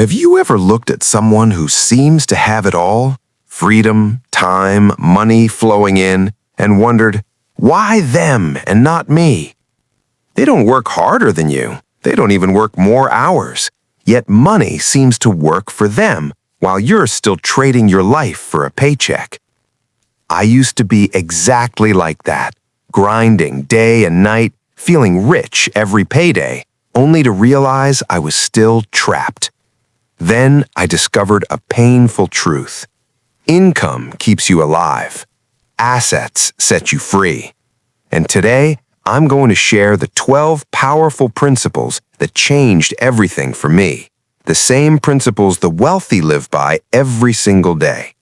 Have you ever looked at someone who seems to have it all? Freedom, time, money flowing in, and wondered, why them and not me? They don't work harder than you. They don't even work more hours. Yet money seems to work for them while you're still trading your life for a paycheck. I used to be exactly like that, grinding day and night, feeling rich every payday, only to realize I was still trapped. Then I discovered a painful truth. Income keeps you alive. Assets set you free. And today, I'm going to share the 12 powerful principles that changed everything for me. The same principles the wealthy live by every single day.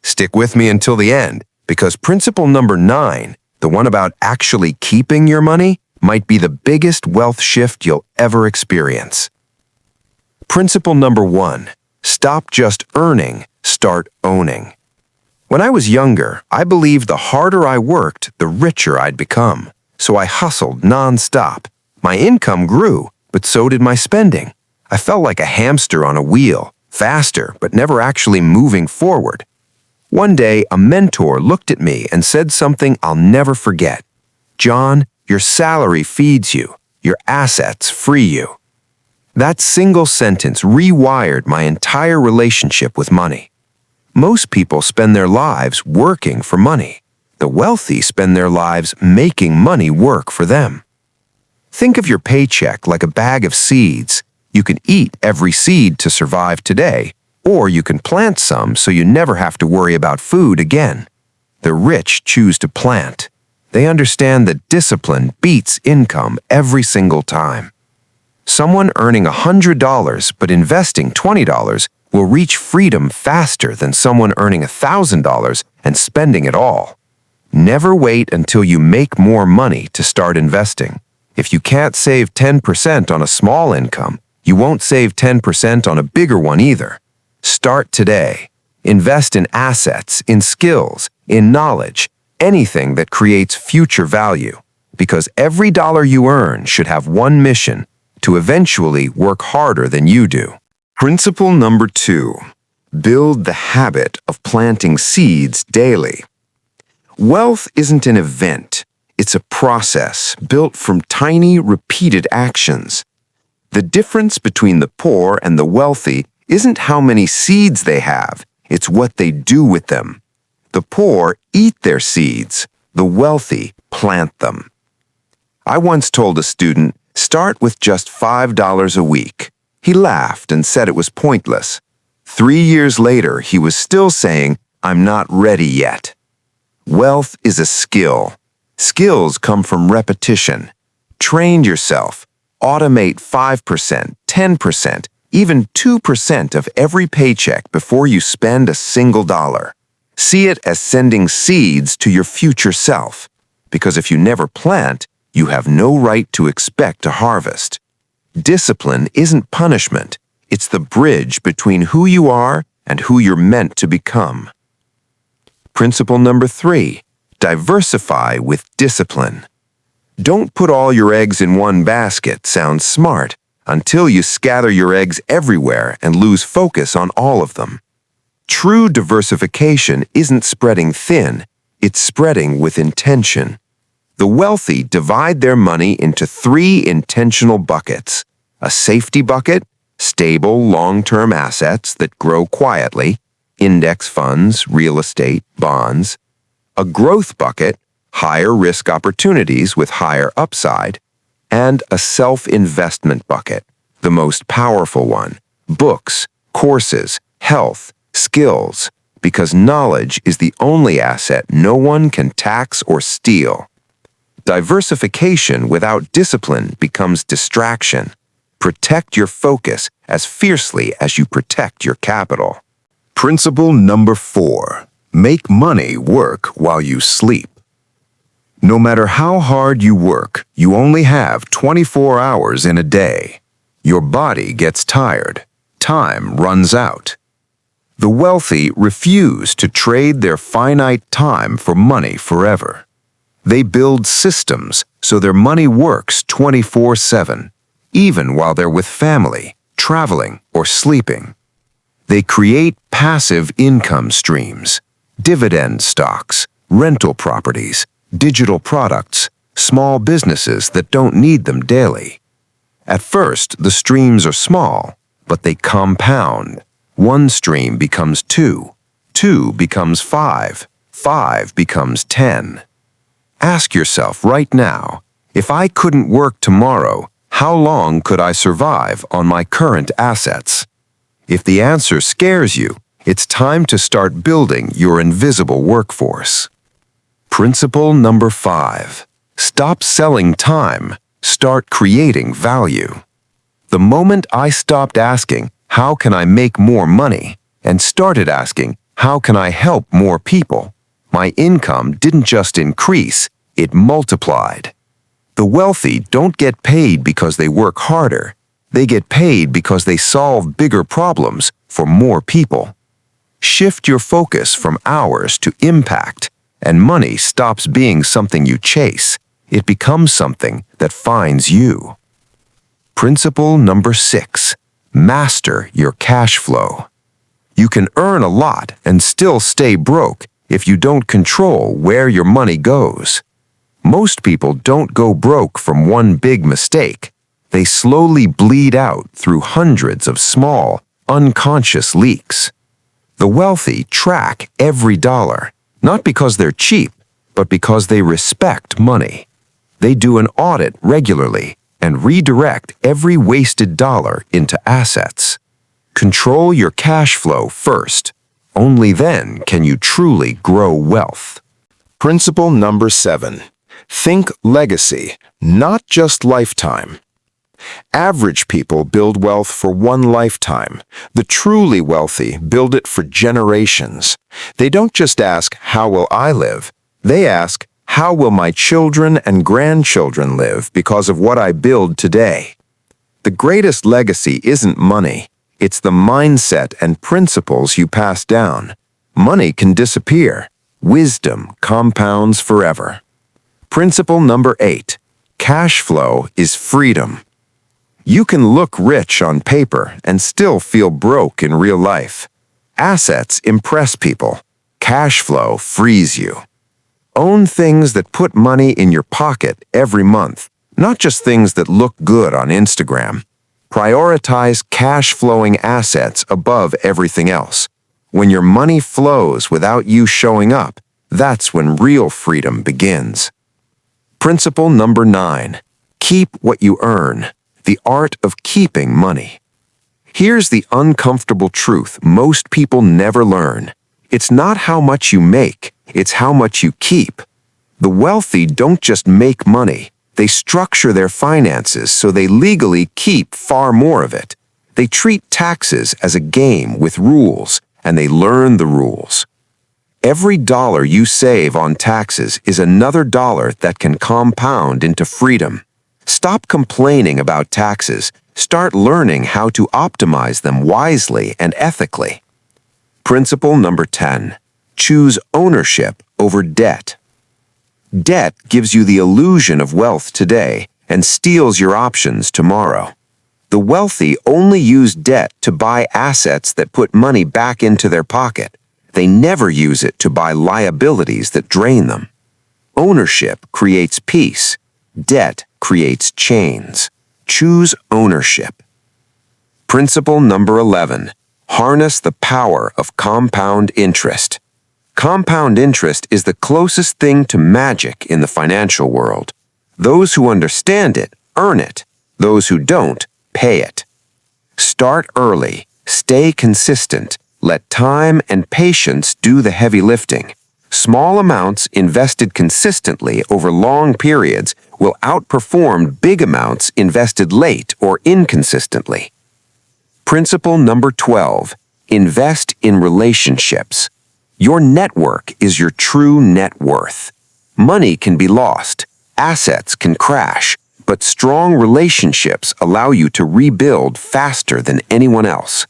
Stick with me until the end, because principle number 9, the one about actually keeping your money, might be the biggest wealth shift you'll ever experience. Principle number 1, stop just earning, start owning. When I was younger, I believed the harder I worked, the richer I'd become. So I hustled nonstop. My income grew, but so did my spending. I felt like a hamster on a wheel, faster, but never actually moving forward. One day, a mentor looked at me and said something I'll never forget. "John, your salary feeds you. Your assets free you." That single sentence rewired my entire relationship with money. Most people spend their lives working for money. The wealthy spend their lives making money work for them. Think of your paycheck like a bag of seeds. You can eat every seed to survive today, or you can plant some so you never have to worry about food again. The rich choose to plant. They understand that discipline beats income every single time. Someone earning $100 but investing $20 will reach freedom faster than someone earning $1,000 and spending it all. Never wait until you make more money to start investing. If you can't save 10% on a small income, you won't save 10% on a bigger one either. Start today. Invest in assets, in skills, in knowledge, anything that creates future value. Because every dollar you earn should have one mission: to eventually work harder than you do. Principle number 2, build the habit of planting seeds daily. Wealth isn't an event. It's a process built from tiny, repeated actions. The difference between the poor and the wealthy isn't how many seeds they have, it's what they do with them. The poor eat their seeds, the wealthy plant them. I once told a student, start with just $5 a week. He laughed and said it was pointless. 3 years later, he was still saying, "I'm not ready yet." Wealth is a skill. Skills come from repetition. Train yourself. Automate 5%, 10%, even 2% of every paycheck before you spend a single dollar. See it as sending seeds to your future self. Because if you never plant, you have no right to expect a harvest. Discipline isn't punishment. It's the bridge between who you are and who you're meant to become. Principle number 3, diversify with discipline. Don't put all your eggs in one basket, sounds smart, until you scatter your eggs everywhere and lose focus on all of them. True diversification isn't spreading thin, it's spreading with intention. The wealthy divide their money into 3 intentional buckets: a safety bucket, stable long-term assets that grow quietly, index funds, real estate, bonds; a growth bucket, higher risk opportunities with higher upside; and a self-investment bucket, the most powerful one: books, courses, health, skills, because knowledge is the only asset no one can tax or steal. Diversification without discipline becomes distraction. Protect your focus as fiercely as you protect your capital. Principle number 4, make money work while you sleep. No matter how hard you work, you only have 24 hours in a day. Your body gets tired. Time runs out. The wealthy refuse to trade their finite time for money forever. They build systems so their money works 24/7, even while they're with family, traveling, or sleeping. They create passive income streams, dividend stocks, rental properties, digital products, small businesses that don't need them daily. At first, the streams are small, but they compound. One stream becomes 2, 2 becomes 5, 5 becomes 10. Ask yourself right now, if I couldn't work tomorrow, how long could I survive on my current assets? If the answer scares you, it's time to start building your invisible workforce. Principle number 5. Stop selling time. Start creating value. The moment I stopped asking, how can I make more money, and started asking, how can I help more people, my income didn't just increase, it multiplied. The wealthy don't get paid because they work harder. They get paid because they solve bigger problems for more people. Shift your focus from hours to impact, and money stops being something you chase. It becomes something that finds you. Principle number 6. Master your cash flow. You can earn a lot and still stay broke if you don't control where your money goes. Most people don't go broke from one big mistake. They slowly bleed out through hundreds of small, unconscious leaks. The wealthy track every dollar, not because they're cheap, but because they respect money. They do an audit regularly and redirect every wasted dollar into assets. Control your cash flow first. Only then can you truly grow wealth. Principle number 7. Think legacy, not just lifetime. Average people build wealth for one lifetime. The truly wealthy build it for generations. They don't just ask, how will I live? They ask, how will my children and grandchildren live because of what I build today? The greatest legacy isn't money. It's the mindset and principles you pass down. Money can disappear. Wisdom compounds forever. Principle number 8. Cash flow is freedom. You can look rich on paper and still feel broke in real life. Assets impress people. Cash flow frees you. Own things that put money in your pocket every month, not just things that look good on Instagram. Prioritize cash-flowing assets above everything else. When your money flows without you showing up, that's when real freedom begins. Principle number 9. Keep what you earn. The art of keeping money. Here's the uncomfortable truth most people never learn. It's not how much you make, it's how much you keep. The wealthy don't just make money. They structure their finances so they legally keep far more of it. They treat taxes as a game with rules, and they learn the rules. Every dollar you save on taxes is another dollar that can compound into freedom. Stop complaining about taxes. Start learning how to optimize them wisely and ethically. Principle number 10. Choose ownership over debt. Debt gives you the illusion of wealth today and steals your options tomorrow. The wealthy only use debt to buy assets that put money back into their pocket. They never use it to buy liabilities that drain them. Ownership creates peace. Debt creates chains. Choose ownership. Principle number 11. Harness the power of compound interest. Compound interest is the closest thing to magic in the financial world. Those who understand it earn it. Those who don't pay it. Start early. Stay consistent. Let time and patience do the heavy lifting. Small amounts invested consistently over long periods will outperform big amounts invested late or inconsistently. Principle number 12. Invest in relationships. Your network is your true net worth. Money can be lost, assets can crash, but strong relationships allow you to rebuild faster than anyone else.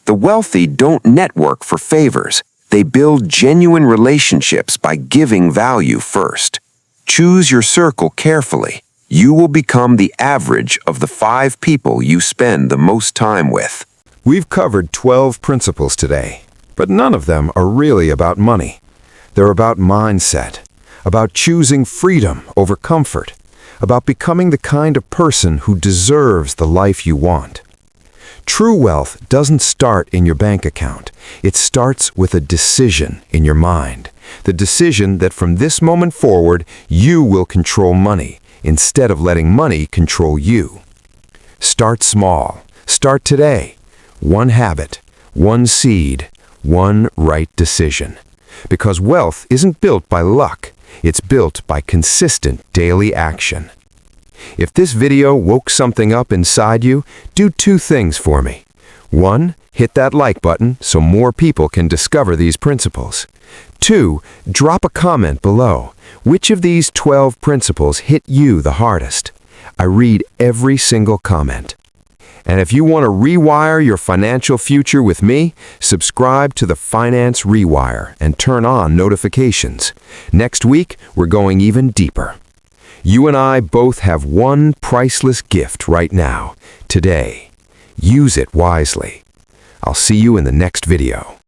The wealthy don't network for favors. They build genuine relationships by giving value first. Choose your circle carefully. You will become the average of the 5 people you spend the most time with. We've covered 12 principles today, but none of them are really about money. They're about mindset, about choosing freedom over comfort, about becoming the kind of person who deserves the life you want. True wealth doesn't start in your bank account. It starts with a decision in your mind. The decision that from this moment forward, you will control money instead of letting money control you. Start small. Start today. One habit, one seed, one right decision. Because wealth isn't built by luck. It's built by consistent daily action. If this video woke something up inside you, do two things for me. 1, hit that like button so more people can discover these principles. 2, drop a comment below. Which of these 12 principles hit you the hardest? I read every single comment. And if you want to rewire your financial future with me, subscribe to the Finance Rewire and turn on notifications. Next week, we're going even deeper. You and I both have one priceless gift right now, today. Use it wisely. I'll see you in the next video.